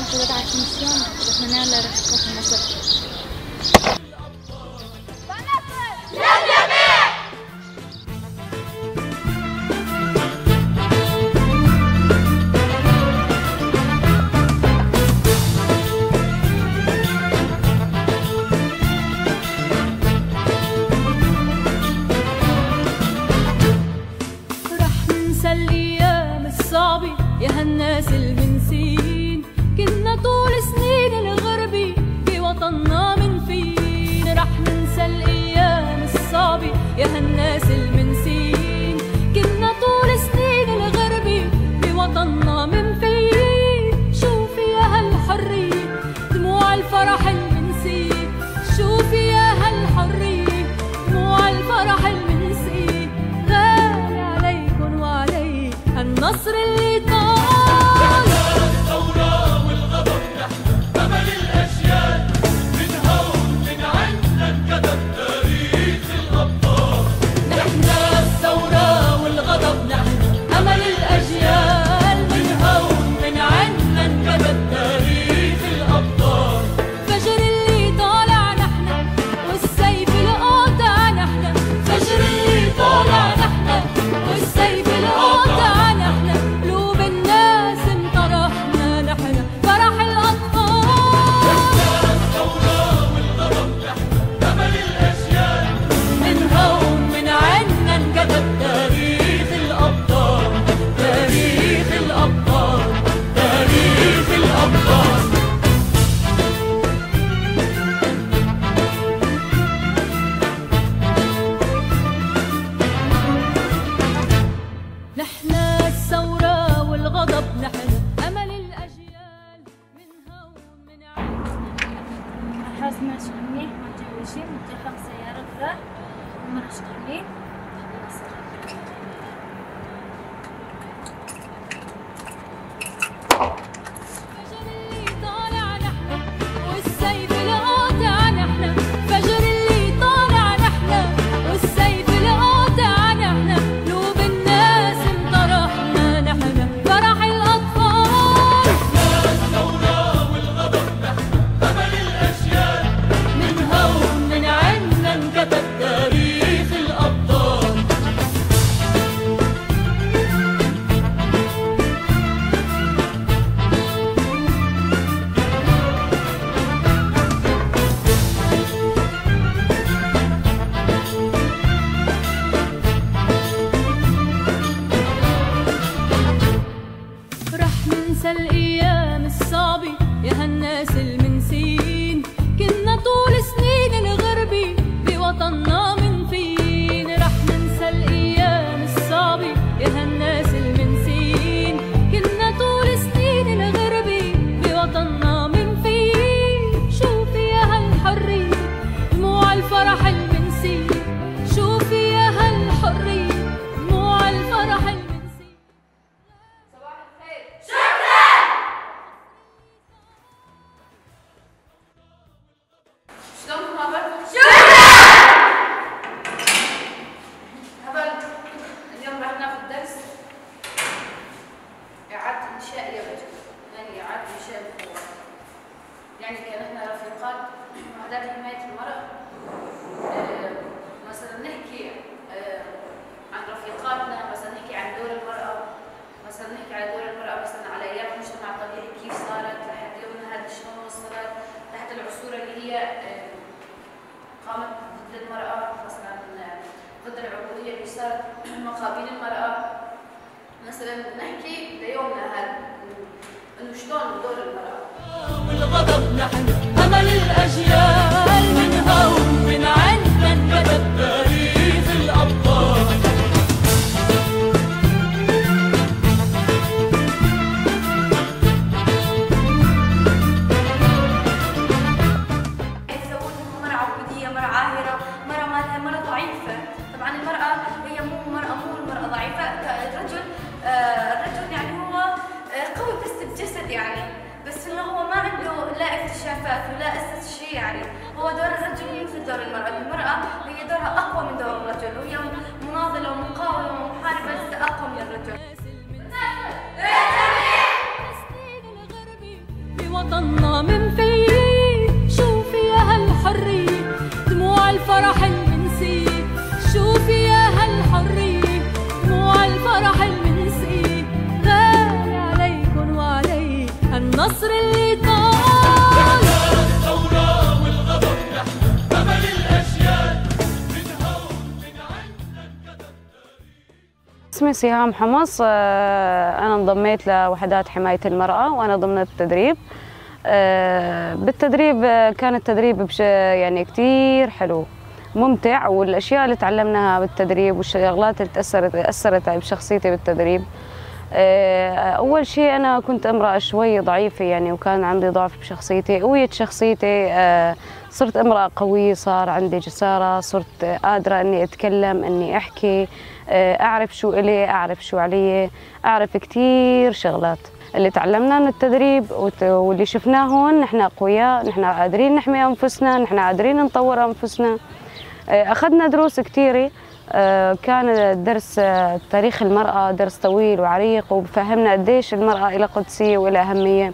المفروض على الكوميسيون بتمنى الله يرافقكم في النصر. الأيام الصعبة يا هالناس المنسين، كنا طول سنين الغربة بوطننا من فين. رح ننسى الأيام الصعبة يا هالناس المنسين، كنا طول سنين الغربة بوطننا من فين. شوفي يا هالحرية دموع الفرح المنسي، شوفي يا هالحرية دموع الفرح المنسي. غالي عليكن وعلي النصر اللي طال. الثورة والغضب نحن أمل الأجيال، من هون من عنا انكتب تاريخ الأبطال. نحن الثورة والغضب نحن أمل الأجيال، من هون من عنا انكتب تاريخ الأبطال. فجر اللي طالع نحن والسيف القاطع نحن، فجر اللي طالع نحن والسيف القاطع نحن. قلوب الناس انطرحنا نحن فرح الأطفال. الثورة والغضب نحن أمل الأجيال، من هون من عنا انكتب تاريخ الأبطال، تاريخ الأبطال، تاريخ الأبطال. نحن الثورة والغضب نحن أمل الأجيال، من هون من الحاج ماشي منيح متجوزين متفق سيارة ذا ومرشحين. فجر اللي طالع نحن والسيف القاطع نحن، فجر اللي طالع نحن والسيف القاطع نحن. قلوب الناس انطرحنا نحن فرح الأطفال. الثورة والغضب نحن أمل الأجيال، من هون من عنا انكتب تاريخ الأبطال. رح ننسى الأيام الصعبة يا هالناس المنسين، كنا طول سنين الغربة بوطننا من فين. رح ننسى الأيام الصعبة يا هالناس المنسين، كنا طول سنين الغربة بوطننا من فين. شوفي يا هالحرية دموع الفرح المنسي، شوفي يا هالحرية دموع الفرح المنسي. شلونكم هبل؟ هبل اليوم راح ناخذ درس إعادة إنشاء الرجل، يعني إعادة إنشاء القوة. يعني كان إحنا رفيقات وحدات حماية المرأة، مثلا نحكي عن رفيقاتنا، مثلا نحكي عن دور المرأة، مثلا نحكي على دور المرأة مثلا على أيام المجتمع الطبيعي كيف صارت لحد يومنا هذا، شلون وصلت تحت العصور اللي هي قامت ضد المرأة، مثلا ضد العبودية اللي صارت مقابل المرأة. مثلا نحكي ليومنا هذا انه شلون دور المرأة. والغضب نحن أمل الأجيال، من هون من عنا انكتب تاريخ الأبطال. يسوون مرأة عبودية، مرأة عاهرة، مرأة مالها مرأة ضعيفة. طبعا المرأة هي مو المرأة ضعيفة. الرجل يعني هو قوي بس بجسد يعني، بس انه هو ما عنده لا اكتشافات ولا اسس شيء يعني. هو دور الرجل مثل دور المرأة، المرأة هي دورها اقوى من دور الرجل، وهي مناضلة ومقاومة ومحاربة بس اقوى من الرجل. وطننا من فيه. شوفي يا هالحرية دموع الفرح المنسية، شوفي يا هالحرية دموع الفرح المنسية. غالي عليكن وعلي النصر اللي طال. الثورة والغضب نحن أمل الأجيال، من هون من عنا انكتب تاريخ. اسمي سهام حمص، أنا انضميت لوحدات حماية المرأة وأنا ضمن التدريب. بالتدريب كان التدريب يعني كتير حلو ممتع، والأشياء اللي تعلمناها بالتدريب والشغلات اللي أثرت بشخصيتي بالتدريب. أول شيء أنا كنت امرأة شوي ضعيفة يعني، وكان عندي ضعف بشخصيتي. قويت شخصيتي، صرت امرأة قوية، صار عندي جسارة، صرت قادرة إني أتكلم، إني أحكي، أعرف شو إلي، أعرف شو علي، أعرف كتير شغلات. اللي تعلمناه من التدريب واللي شفناه هون، نحن أقوياء، نحن قادرين نحمي أنفسنا، نحن قادرين نطور أنفسنا. أخذنا دروس كتيرة. كان درس تاريخ المرأة درس طويل وعريق، وبفهمنا قديش المرأة إلى قدسية وإلى أهمية.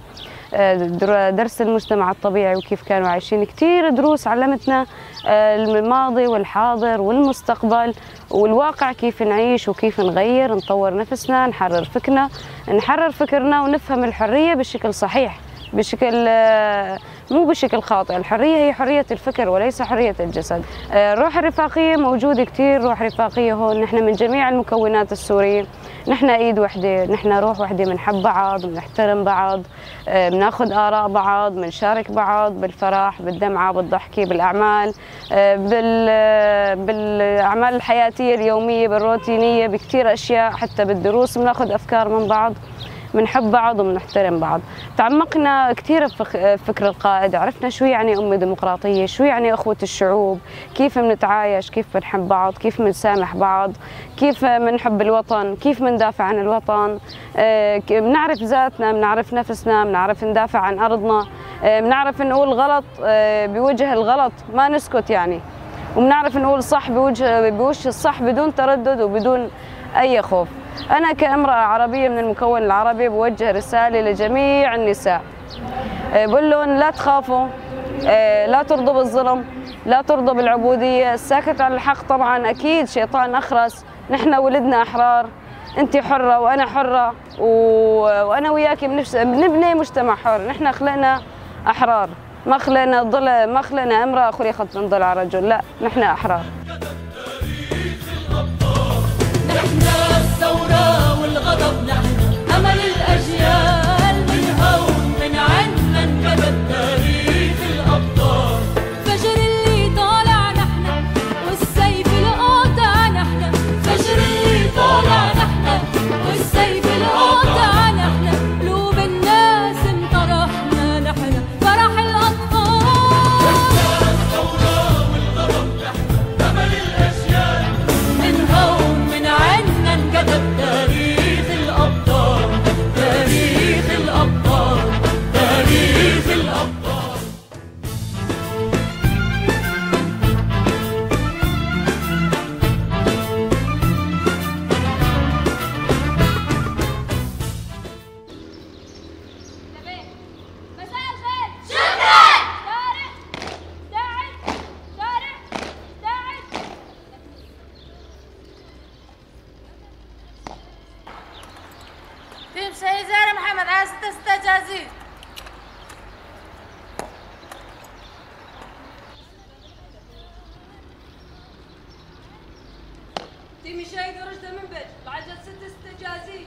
درس المجتمع الطبيعي وكيف كانوا عايشين. كتير دروس علمتنا الماضي والحاضر والمستقبل والواقع، كيف نعيش وكيف نغير، نطور نفسنا، نحرر فكرنا ونفهم الحرية بشكل صحيح، بشكل مو بشكل خاطئ. الحرية هي حرية الفكر وليس حرية الجسد. الروح الرفاقية موجودة كتير، روح رفاقية هون. نحن من جميع المكونات السورية، نحن ايد وحدة، نحن روح وحدة، بنحب بعض، بنحترم بعض، بناخذ آراء بعض، بنشارك بعض بالفرح، بالدمعة، بالضحكة، بالأعمال، بالأعمال الحياتية اليومية، بالروتينية، بكتير أشياء، حتى بالدروس بناخذ أفكار من بعض، بنحب بعض وبنحترم بعض. تعمقنا كثير بفكر القائد، عرفنا شو يعني أمة ديمقراطية، شو يعني أخوة الشعوب، كيف بنتعايش، كيف بنحب بعض، كيف بنسامح بعض، كيف بنحب الوطن، كيف بندافع عن الوطن. بنعرف ذاتنا، بنعرف نفسنا، بنعرف ندافع عن أرضنا، بنعرف نقول غلط بوجه الغلط ما نسكت يعني، وبنعرف نقول صح بوجه الصح بدون تردد وبدون أي خوف. أنا كامرأة عربية من المكون العربي بوجه رسالة لجميع النساء، بقول لهم لا تخافوا، لا ترضوا بالظلم، لا ترضوا بالعبودية. الساكت عن الحق طبعا أكيد شيطان أخرس. نحن ولدنا أحرار، أنت حرة وأنا حرة، وأنا وياك بنبني مجتمع حر. نحن خلقنا أحرار، ما خلقنا امرأة خلقت من ضلع رجل، لا، نحن أحرار. الثورة والغضب نحن أمل الأجيال، من هون من عنا انكتب تاريخ الأبطال. فجر اللي طالع نحن والسيف القاطع نحن، فجر اللي طالع نحن والسيف القاطع نحن. قلوب الناس انطرحنا نحن فرح الأطفال. الثورة والغضب نحن أمل الأجيال، من هون من عنا انكتب تاريخ الأبطال، تاريخ الأبطال، تاريخ الأبطال. مساء الخير. شكرا. شارع استعد، شارع استعد. تيم شهيد زهرة محمد على 6 جازين. تيمي شهيد ورشدة من بيت بعد 6 جازين.